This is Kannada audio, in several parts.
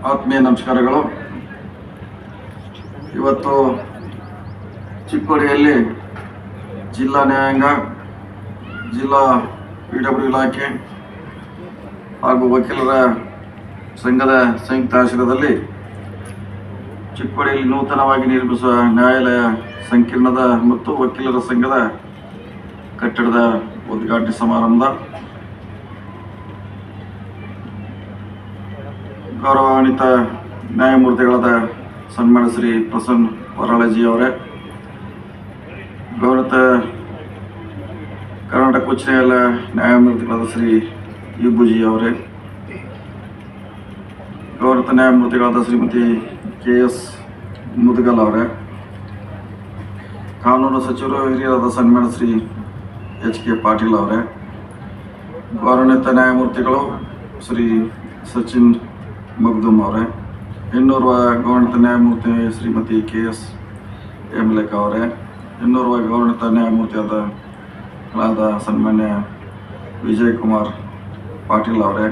ಆತ್ಮೀಯ ನಮಸ್ಕಾರಗಳು. ಇವತ್ತು ಚಿಕ್ಕೋಡಿಯಲ್ಲಿ ಜಿಲ್ಲಾ ನ್ಯಾಯಾಂಗ, ಜಿಲ್ಲಾ PW ಇಲಾಖೆ ಹಾಗೂ ವಕೀಲರ ಸಂಘದ ಸಂಯುಕ್ತ ಆಶ್ರಯದಲ್ಲಿ ಚಿಕ್ಕೋಡಿಯಲ್ಲಿ ನೂತನವಾಗಿ ನಿರ್ಮಿಸುವ ನ್ಯಾಯಾಲಯ ಸಂಕೀರ್ಣದ ಮತ್ತು ವಕೀಲರ ಸಂಘದ ಕಟ್ಟಡದ ಉದ್ಘಾಟನೆ ಸಮಾರಂಭ ಗೌರವಾನ್ವಿತ ನ್ಯಾಯಮೂರ್ತಿಗಳಾದ ಸನ್ಮಾನ್ಯ ಶ್ರೀ ಪ್ರಸನ್ನ ವರಾಳಜಿ ಅವರೇ, ಗೌರವಿತ ಕರ್ನಾಟಕ ಉಚ್ಚ ನ್ಯಾಯಾಲಯ ನ್ಯಾಯಮೂರ್ತಿಗಳಾದ ಶ್ರೀ ಯುಬುಜಿ ಅವರೇ, ಗೌರವಿತ ನ್ಯಾಯಮೂರ್ತಿಗಳಾದ ಶ್ರೀಮತಿ KS ಮುದಗಲ್ ಅವರೇ, ಕಾನೂನು ಸಚಿವರು ಹಿರಿಯರಾದ ಸನ್ಮಾನ್ಯ ಶ್ರೀ HK ಪಾಟೀಲ್ ಅವರೇ, ಗೌರವಾನ್ವಿತ ನ್ಯಾಯಮೂರ್ತಿಗಳು ಶ್ರೀ ಸಚಿನ್ ಮಗ್ದುಮ್ ಅವರೇ, ಇನ್ನೋರ್ವ ಗೌರವಾನ್ವಿತ ನ್ಯಾಯಮೂರ್ತಿ ಶ್ರೀಮತಿ KS ಯಮಲೇಖ ಅವರೇ, ಇನ್ನೋರ್ವ ಗೌರವಾನ್ವಿತ ನ್ಯಾಯಮೂರ್ತಿಯಾದ ಸನ್ಮಾನ್ಯ ವಿಜಯ್ ಕುಮಾರ್ ಪಾಟೀಲ್ ಅವರೇ,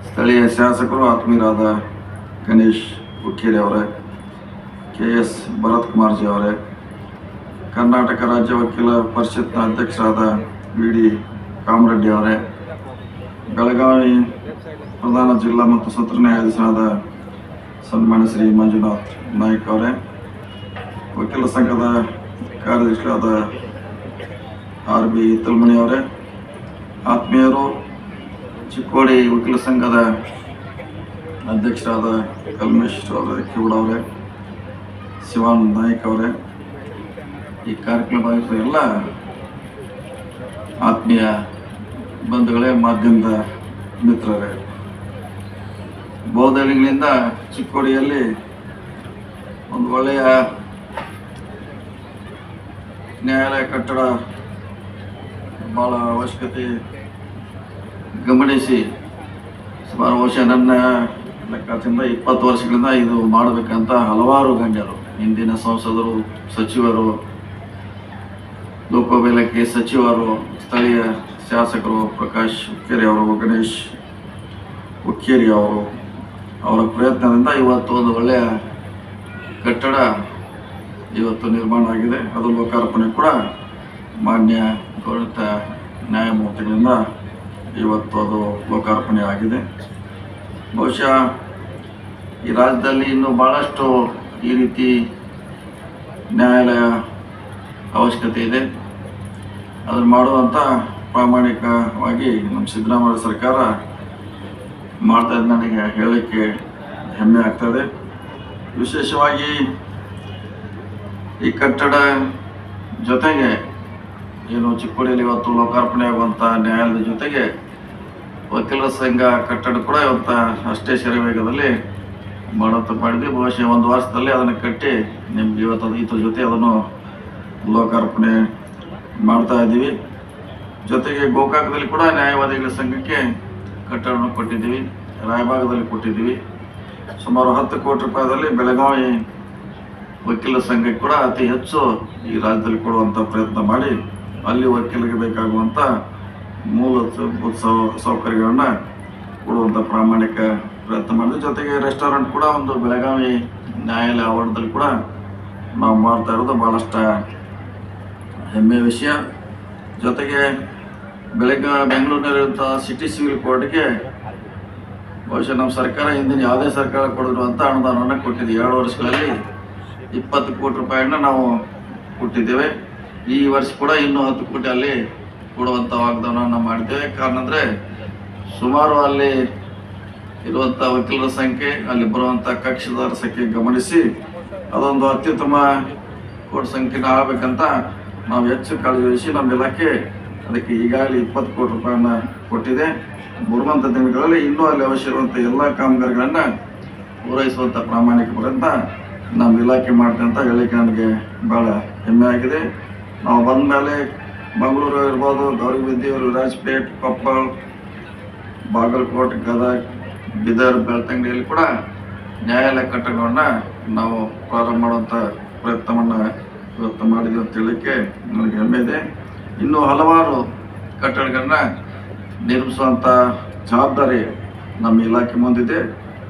ಸ್ಥಳೀಯ ಶಾಸಕರು ಆತ್ಮೀಯರಾದ ಗಣೇಶ್ ಹುಕ್ಕೇರಿ ಅವರೇ, KS ಭರತ್ ಕುಮಾರ್ಜಿ ಅವರೇ, ಕರ್ನಾಟಕ ರಾಜ್ಯ ವಕೀಲ ಪರಿಷತ್ನ ಅಧ್ಯಕ್ಷರಾದ VD ಕಾಮರೆಡ್ಡಿ ಅವರೇ, ಬೆಳಗಾವಿ ಪ್ರಧಾನ ಜಿಲ್ಲಾ ಮತ್ತು ಸತ್ರ ನ್ಯಾಯಾಧೀಶರಾದ ಸನ್ಮಾನ್ಯ ಶ್ರೀ ಮಂಜುನಾಥ್ ನಾಯ್ಕ್ ಅವರೇ, ವಕೀಲ ಸಂಘದ ಕಾರ್ಯದರ್ಶಿಯಾದ RB ತಲ್ಮಣಿ ಅವರೇ, ಆತ್ಮೀಯರು, ಚಿಕ್ಕೋಡಿ ವಕೀಲ ಸಂಘದ ಅಧ್ಯಕ್ಷರಾದ ಕಲ್ಮೇಶ್ ಕಿವುಡ ಅವರೇ, ಶಿವಾನಂದ್ ನಾಯ್ಕ್ ಅವರೇ, ಈ ಕಾರ್ಯಕ್ರಮ ಎಲ್ಲ ಆತ್ಮೀಯ ಬಂಧುಗಳೇ, ಮಾಧ್ಯಮದ ಮಿತ್ರರೇ, ಬಹುದಿನಗಳಿಂದ ಚಿಕ್ಕೋಡಿಯಲ್ಲಿ ಒಂದು ಒಳ್ಳೆಯ ನ್ಯಾಯಾಲಯ ಕಟ್ಟಡ ಭಾಳ ಅವಶ್ಯಕತೆ ಗಮನಿಸಿ ಸುಮಾರು ಬಹುಶಃ ನನ್ನ ಲೆಕ್ಕಾಚಾರದಿಂದ 20 ವರ್ಷಗಳಿಂದ ಇದು ಮಾಡಬೇಕಂತ ಹಲವಾರು ಗಣ್ಯರು, ಹಿಂದಿನ ಸಂಸದರು, ಸಚಿವರು, ಲೋಕೋಪಯೋಗಿ ಸಚಿವರು, ಸ್ಥಳೀಯ ಶಾಸಕರು ಪ್ರಕಾಶ್ ಹುಕ್ಕೇರಿ ಅವರು, ಗಣೇಶ್ ಹುಕ್ಕೇರಿ ಅವರು, ಅವರ ಪ್ರಯತ್ನದಿಂದ ಇವತ್ತು ಒಂದು ಒಳ್ಳೆಯ ಕಟ್ಟಡ ಇವತ್ತು ನಿರ್ಮಾಣ ಆಗಿದೆ. ಅದು ಲೋಕಾರ್ಪಣೆ ಕೂಡ ಮಾನ್ಯ ಗೌರವಿತ ನ್ಯಾಯಮೂರ್ತಿಗಳಿಂದ ಇವತ್ತು ಅದು ಲೋಕಾರ್ಪಣೆ ಆಗಿದೆ. ಬಹುಶಃ ಈ ರಾಜ್ಯದಲ್ಲಿ ಇನ್ನೂ ಭಾಳಷ್ಟು ಈ ರೀತಿ ನ್ಯಾಯಾಲಯ ಅವಶ್ಯಕತೆ ಇದೆ. ಅದನ್ನು ಮಾಡುವಂಥ ಪ್ರಾಮಾಣಿಕವಾಗಿ ನಮ್ಮ ಸಿದ್ದರಾಮಯ್ಯ ಸರ್ಕಾರ ಮಾಡ್ತಾ ಇದ್ದು ನನಗೆ ಹೇಳಲಿಕ್ಕೆ ಹೆಮ್ಮೆ ಆಗ್ತದೆ. ವಿಶೇಷವಾಗಿ ಈ ಕಟ್ಟಡ ಜೊತೆಗೆ ಏನು ಚಿಕ್ಕೋಡಿಯಲ್ಲಿ ಇವತ್ತು ಲೋಕಾರ್ಪಣೆ ಆಗುವಂಥ ನ್ಯಾಯಾಲಯದ ಜೊತೆಗೆ ವಕೀಲರ ಸಂಘ ಕಟ್ಟಡ ಕೂಡ ಇವತ್ತು ಅಷ್ಟೇ ಶರವೇಗದಲ್ಲಿ ಮಾಡೋಂಥ ಮಾಡಿದ್ವಿ. ಬಹುಶಃ 1 ವರ್ಷದಲ್ಲಿ ಅದನ್ನು ಕಟ್ಟಿ ನಿಮ್ಗೆ ಇವತ್ತು ಇದ್ರ ಜೊತೆ ಅದನ್ನು ಲೋಕಾರ್ಪಣೆ ಮಾಡ್ತಾ ಇದ್ದೀವಿ. ಜೊತೆಗೆ ಗೋಕಾಕದಲ್ಲಿ ಕೂಡ ನ್ಯಾಯವಾದಿಗಳ ಸಂಘಕ್ಕೆ ಕಟ್ಟಡವನ್ನು ಕೊಟ್ಟಿದ್ದೀವಿ, ರಾಯಭಾಗದಲ್ಲಿ ಕೊಟ್ಟಿದ್ದೀವಿ. ಸುಮಾರು 10 ಕೋಟಿ ರೂಪಾಯಿದಲ್ಲಿ ಬೆಳಗಾವಿ ವಕೀಲರ ಸಂಘಕ್ಕೆ ಕೂಡ ಅತಿ ಹೆಚ್ಚು ಈ ರಾಜ್ಯದಲ್ಲಿ ಕೊಡುವಂಥ ಪ್ರಯತ್ನ ಮಾಡಿ ಅಲ್ಲಿ ವಕೀಲರಿಗೆ ಬೇಕಾಗುವಂಥ ಮೂಲಭೂತ ಸೌಕರ್ಯಗಳನ್ನು ಕೊಡುವಂಥ ಪ್ರಾಮಾಣಿಕ ಪ್ರಯತ್ನ ಮಾಡಿದ್ವಿ. ಜೊತೆಗೆ ರೆಸ್ಟೋರೆಂಟ್ ಕೂಡ ಒಂದು ಬೆಳಗಾವಿ ನ್ಯಾಯಾಲಯ ಆವರಣದಲ್ಲಿ ಕೂಡ ನಾವು ಮಾಡ್ತಾ ಇರೋದು ಭಾಳಷ್ಟು ಹೆಮ್ಮೆಯ ವಿಷಯ. ಜೊತೆಗೆ ಬೆಂಗಳೂರಿನಲ್ಲಿರುವಂಥ ಸಿಟಿ ಸಿವಿಲ್ ಕೋರ್ಟ್ಗೆ ಬಹುಶಃ ನಮ್ಮ ಸರ್ಕಾರ ಹಿಂದಿನ ಯಾವುದೇ ಸರ್ಕಾರ ಕೊಡಿರುವಂಥ ಅನುದಾನವನ್ನು ಕೊಟ್ಟಿದ್ದೀವಿ. 2 ವರ್ಷಗಳಲ್ಲಿ 20 ಕೋಟಿ ರೂಪಾಯಿಯನ್ನು ನಾವು ಕೊಟ್ಟಿದ್ದೇವೆ. ಈ ವರ್ಷ ಕೂಡ ಇನ್ನೂ 10 ಕೋಟಿ ಅಲ್ಲಿ ಕೊಡುವಂಥ ವಾಗ್ದಾನವನ್ನು ಮಾಡಿದ್ದೇವೆ. ಕಾರಣ ಅಂದರೆ ಸುಮಾರು ಅಲ್ಲಿ ಇರುವಂಥ ವಕೀಲರ ಸಂಖ್ಯೆ, ಅಲ್ಲಿ ಬರುವಂಥ ಕಕ್ಷಿದಾರ ಸಂಖ್ಯೆ ಗಮನಿಸಿ ಅದೊಂದು ಅತ್ಯುತ್ತಮ ಕೋರ್ಟ್ ಸಂಖ್ಯೆನ ಆಗಬೇಕಂತ ನಾವು ಹೆಚ್ಚು ಕಾಳಜಿ ವಹಿಸಿ ನಮ್ಮ ಇಲಾಖೆ ಅದಕ್ಕೆ ಈಗಾಗಲೇ 20 ಕೋಟಿ ರೂಪಾಯಿಯನ್ನು ಕೊಟ್ಟಿದೆ. ಬರುವಂಥ ದಿನಗಳಲ್ಲಿ ಇನ್ನೂ ಅಲ್ಲಿ ಅವಶ್ಯ ಇರುವಂಥ ಎಲ್ಲ ಕಾಮಗಾರಿಗಳನ್ನು ಪೂರೈಸುವಂಥ ಪ್ರಾಮಾಣಿಕ ಪ್ರಯತ್ನ ನಮ್ಮ ಇಲಾಖೆ ಮಾಡ್ತೀವಿ ಅಂತ ಹೇಳಿಕೆ ನನಗೆ ಭಾಳ ಹೆಮ್ಮೆ ಆಗಿದೆ. ನಾವು ಬಂದ ಮೇಲೆ ಮಂಗಳೂರು ಇರ್ಬೋದು, ಗೌರಿಬಿದನೂರು, ವಿರಾಜಪೇಟೆ, ಕೊಪ್ಪಳ, ಬಾಗಲಕೋಟೆ, ಗದಗ, ಬೀದರ್, ಬೆಳ್ತಂಗಡಿಯಲ್ಲಿ ಕೂಡ ನ್ಯಾಯಾಲಯ ಕಟ್ಟಡವನ್ನು ನಾವು ಪ್ರಾರಂಭ ಮಾಡುವಂಥ ಪ್ರಯತ್ನವನ್ನು ಇವತ್ತು ಮಾಡಿದ್ವಿ ಅಂತ ಹೇಳಲಿಕ್ಕೆ ನನಗೆ ಹೆಮ್ಮೆ ಇದೆ. ಇನ್ನೂ ಹಲವಾರು ಕಟ್ಟಡಗಳನ್ನ ನಿರ್ಮಿಸುವಂಥ ಜವಾಬ್ದಾರಿ ನಮ್ಮ ಇಲಾಖೆ ಮುಂದಿದೆ.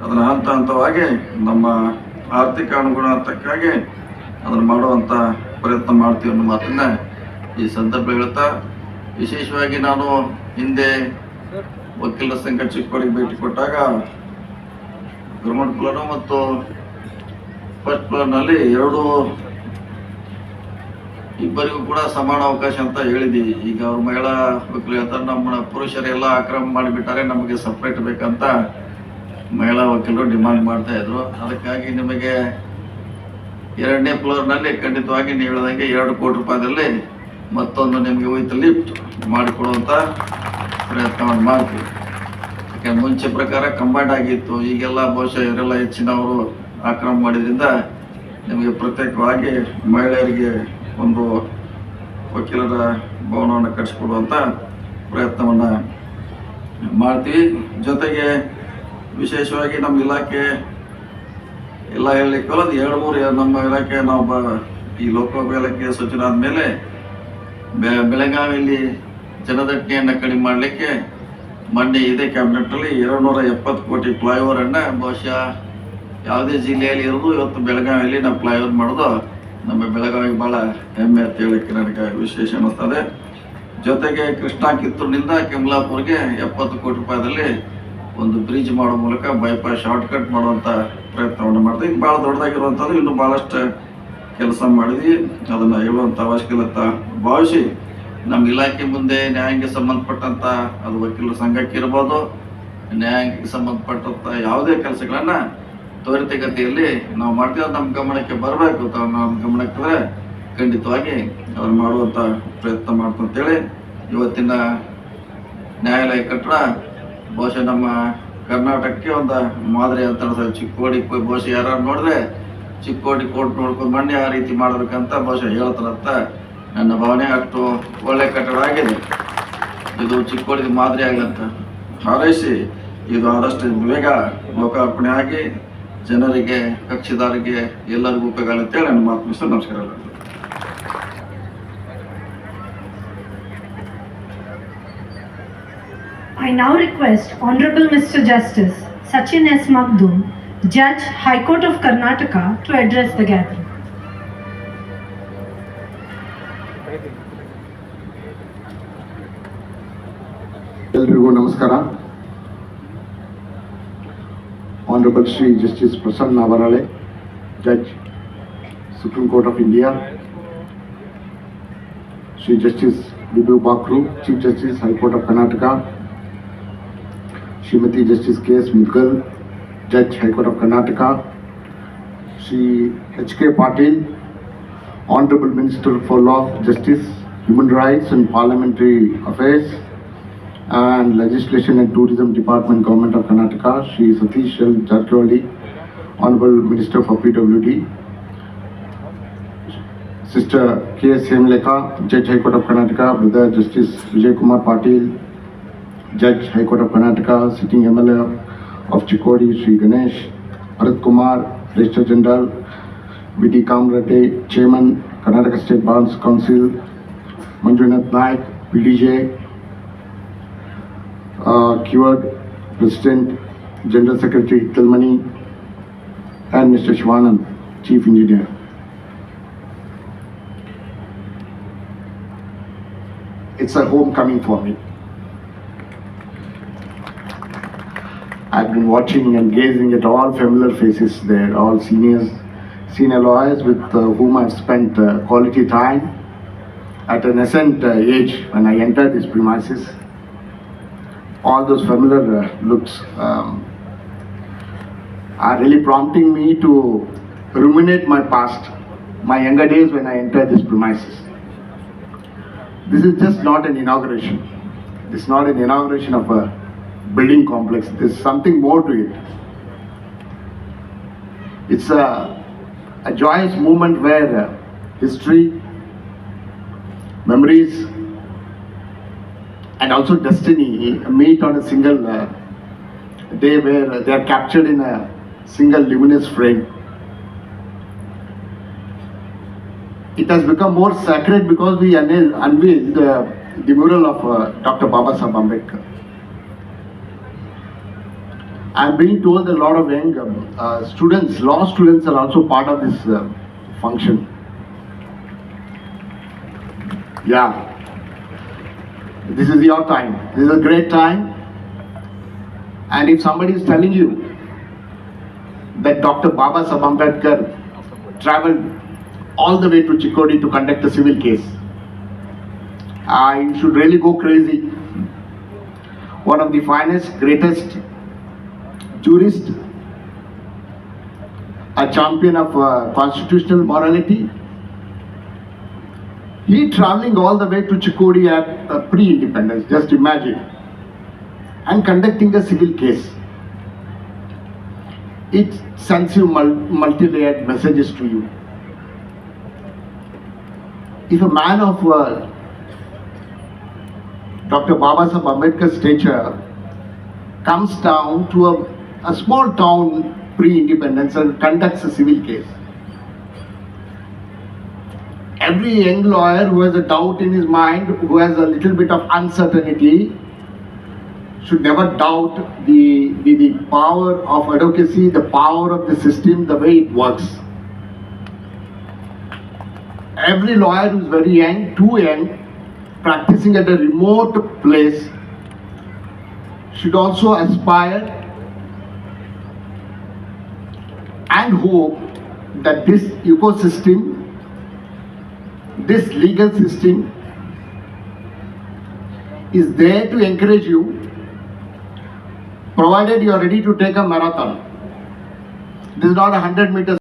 ಅದನ್ನು ಹಂತ ಹಂತವಾಗಿ ನಮ್ಮ ಆರ್ಥಿಕ ಅನುಗುಣಕ್ಕಾಗಿ ಅದನ್ನು ಮಾಡುವಂಥ ಪ್ರಯತ್ನ ಮಾಡ್ತೀವಿ ಅನ್ನೋ ಮಾತನ್ನ ಈ ಸಂದರ್ಭ ಹೇಳ್ತಾ, ವಿಶೇಷವಾಗಿ ನಾನು ಹಿಂದೆ ವಕೀಲರ ಸಂಘ ಚಿಕ್ಕೋಡಿಗೆ ಭೇಟಿ ಕೊಟ್ಟಾಗ ಗ್ರೌಂಡ್ ಫ್ಲೋರು ಮತ್ತು ಫಸ್ಟ್ ಫ್ಲೋರ್ನಲ್ಲಿ ಇಬ್ಬರಿಗೂ ಕೂಡ ಸಮಾನ ಅವಕಾಶ ಅಂತ ಹೇಳಿದ್ದೀವಿ. ಈಗ ಅವ್ರ ಮಹಿಳಾ ವಕೀಲರು ಹೇಳ್ತಾರೆ, ನಮ್ಮ ಪುರುಷರೆಲ್ಲ ಆಕ್ರಮ ಮಾಡಿಬಿಟ್ಟಾರೆ, ನಮಗೆ ಸಪ್ರೇಟ್ ಬೇಕಂತ ಮಹಿಳಾ ವಕೀಲರು ಡಿಮಾಂಡ್ ಮಾಡ್ತಾ ಇದ್ರು. ಅದಕ್ಕಾಗಿ ನಿಮಗೆ 2ನೇ ಫ್ಲೋರ್ನಲ್ಲಿ ಖಂಡಿತವಾಗಿ ನೀವು ಹೇಳಿದಂಗೆ 2 ಕೋಟಿ ರೂಪಾಯಿದಲ್ಲಿ ಮತ್ತೊಂದು ನಿಮಗೆ ವಿತ್ ಲಿಫ್ಟ್ ಮಾಡಿಕೊಡುವಂಥ ಪ್ರಯತ್ನವನ್ನು ಮಾಡ್ತೀವಿ. ಯಾಕಂದ್ರೆ ಮುಂಚೆ ಪ್ರಕಾರ ಕಂಬೈಂಡ್ ಆಗಿತ್ತು, ಈಗೆಲ್ಲ ಬಹುಶಃ ಇವರೆಲ್ಲ ಹೆಚ್ಚಿನವರು ಆಕ್ರಮ ಮಾಡಿದ್ರಿಂದ ನಿಮಗೆ ಪ್ರತ್ಯೇಕವಾಗಿ ಮಹಿಳೆಯರಿಗೆ ಒಂದು ವಕೀಲರ ಭವನವನ್ನು ಕಟ್ಟಿಸ್ಕೊಡುವಂಥ ಪ್ರಯತ್ನವನ್ನು ಮಾಡ್ತೀವಿ. ಜೊತೆಗೆ ವಿಶೇಷವಾಗಿ ನಮ್ಮ ಇಲಾಖೆ ಎಲ್ಲ ಹೇಳಲಿಕ್ಕಲ್ಲ, ಅದು 2-3 ನಮ್ಮ ಇಲಾಖೆ ನಾವು ಈ ಲೋಕೋಪಯೋಗಿ ಸಚಿವ ಆದಮೇಲೆ ಬೆಳಗಾವಿಯಲ್ಲಿ ಜನದಟ್ಟಣೆಯನ್ನು ಕಡಿಮೆ ಮಾಡಲಿಕ್ಕೆ ಮೊನ್ನೆ ಇದೇ ಕ್ಯಾಬಿನೆಟ್ನಲ್ಲಿ 270 ಕೋಟಿ ಫ್ಲೈಓವರನ್ನು ಬಹುಶಃ ಯಾವುದೇ ಜಿಲ್ಲೆಯಲ್ಲಿ ಇರೋದು ಇವತ್ತು ಬೆಳಗಾವಿಯಲ್ಲಿ ನಾವು ಫ್ಲೈಓವರ್ ಮಾಡೋದು ನಮ್ಮ ಬೆಳಗಾವಿಗೆ ಭಾಳ ಹೆಮ್ಮೆ ಅಂತ ಹೇಳಕ್ಕೆ ನನಗೆ ವಿಶೇಷ ಅನ್ನಿಸ್ತದೆ. ಜೊತೆಗೆ ಕೃಷ್ಣಾ ಕಿತ್ತೂರಿನಿಂದ ಕಮಲಾಪುರ್ಗೆ 70 ಕೋಟಿ ರೂಪಾಯಿದಲ್ಲಿ ಒಂದು ಬ್ರಿಡ್ಜ್ ಮಾಡೋ ಮೂಲಕ ಬೈಪಾಸ್ ಶಾರ್ಟ್ಕಟ್ ಮಾಡುವಂಥ ಪ್ರಯತ್ನವನ್ನು ಮಾಡ್ತೀವಿ. ಇದು ಭಾಳ ದೊಡ್ಡದಾಗಿರುವಂಥದ್ದು, ಇನ್ನೂ ಭಾಳಷ್ಟು ಕೆಲಸ ಮಾಡಿದ್ವಿ. ಅದನ್ನು ಹೇಳುವಂಥ ಅವಶ್ಯಕತೆ ಭಾವಿಸಿ ನಮ್ಮ ಇಲಾಖೆ ಮುಂದೆ ನ್ಯಾಯಾಂಗಕ್ಕೆ ಸಂಬಂಧಪಟ್ಟಂಥ ಅದು ವಕೀಲರ ಸಂಘಕ್ಕೆ ಇರ್ಬೋದು, ನ್ಯಾಯಾಂಗಕ್ಕೆ ಸಂಬಂಧಪಟ್ಟಂಥ ಯಾವುದೇ ಕೆಲಸಗಳನ್ನು ತ್ವರಿತಗತಿಯಲ್ಲಿ ನಾವು ಮಾಡ್ತೀವಿ. ನಮ್ಮ ಗಮನಕ್ಕೆ ಬರಬೇಕು. ನಮ್ಮ ಗಮನಕ್ಕೆ ಖಂಡಿತವಾಗಿ ಅದನ್ನು ಮಾಡುವಂಥ ಪ್ರಯತ್ನ ಮಾಡ್ತಂತೇಳಿ ಇವತ್ತಿನ ನ್ಯಾಯಾಲಯ ಕಟ್ಟಡ ಬಹುಶಃ ನಮ್ಮ ಕರ್ನಾಟಕಕ್ಕೆ ಒಂದು ಮಾದರಿ ಅಂತ ಅನ್ಸುತ್ತೆ. ಚಿಕ್ಕೋಡಿ ಬಹುಶಃ ಯಾರು ನೋಡಿದ್ರೆ ಚಿಕ್ಕೋಡಿ ಕೋರ್ಟ್ ನೋಡ್ಕೊಂಡು ಬನ್ನಿ ಆ ರೀತಿ ಮಾಡಬೇಕಂತ ಬಹುಶಃ ಹೇಳ್ತಾರಂತ ನನ್ನ ಭಾವನೆ. ಅಷ್ಟು ಒಳ್ಳೆ ಕಟ್ಟಡ ಆಗಿದೆ. ಇದು ಚಿಕ್ಕೋಡಿಗೆ ಮಾದರಿ ಆಗಲಂತ ಹಾರೈಸಿ ಇದು ಆದಷ್ಟು ಬೇಗ ಲೋಕಾರ್ಪಣೆ ಆಗಿ ಜನರಿಗೆ, ಕಕ್ಷಿದಾರರಿಗೆ ಎಲ್ಲರಿಗೂ ಉಪಯೋಗ ಅಂತೇಳಿ ನನ್ನ ಮಾತು ಮುಗಿಸ್ತಾ ನಮಸ್ಕಾರ. I now request Honorable Mr. Justice Sachin S. Magdum, Judge, High Court of Karnataka, to address the gathering. ಎಲ್ರಿಗೂ ನಮಸ್ಕಾರ. Honorable Shri Justice Prasanna Avarale, Judge, Supreme Court of India, Shri Justice Vibhu Bakru, Chief Justice, High Court of Karnataka, Srimati Justice K.S. Mughal, Judge, High Court of Karnataka, Shri H.K. Patil, Honorable Minister for Law, Justice, Human Rights and Parliamentary Affairs and Legislation and Tourism Department, Government of Karnataka, Shri Satish L. Jarkiwali, Honorable Minister for PWD, Sister K.S. Hemlekha, Judge, High Court of Karnataka, Brother Justice Vijay Kumar Patil, Judge, High Court of Karnataka, Sitting MLA of Chikkodi, Shri Ganesh, Bharat Kumar, Registrar General, V.D. Kamrate, Chairman, Karnataka State Bar Council, Manjunath Naik, PDJ, Keyword President, General Secretary Tilmani, and Mr. Shivanand, Chief Engineer. It's a homecoming for me. I've been watching and gazing at all familiar faces there, all senior lawyers with whom I've spent quality time at a nascent age when I entered these premises. All those familiar looks are really prompting me to ruminate my past, my younger days when I entered these premises. This is just not an inauguration. This is not an inauguration of a building complex. There's something more to it. It's a joyous moment where history, memories, and also destiny meet on a single day, where they are captured in a single luminous frame. It has become more sacred because we unveiled the mural of Dr. Baba Saheb Ambedkar. I'm being told a lot of young students, law students are also part of this function. Yeah. This is your time. This is a great time. And if somebody is telling you that Dr. Baba Saheb Ambedkar traveled all the way to Chikkodi to conduct a civil case, I should really go crazy. One of the finest, greatest jurist, a champion of constitutional morality, he traveling all the way to Chikkodi at pre-independence, just imagine, and conducting a civil case. It sends you multi-layered messages to you. If a man of Dr. Baba Saheb Ambedkar's stature comes down to a small town pre-independence and conducts a civil case, every young lawyer who has a doubt in his mind, who has a little bit of uncertainty, should never doubt the power of advocacy, the power of the system, the way it works. Every lawyer who is very young, too young, practicing at a remote place, should also aspire and hope that this ecosystem, this legal system is there to encourage you, provided you are ready to take a marathon. This is not a 100 meters.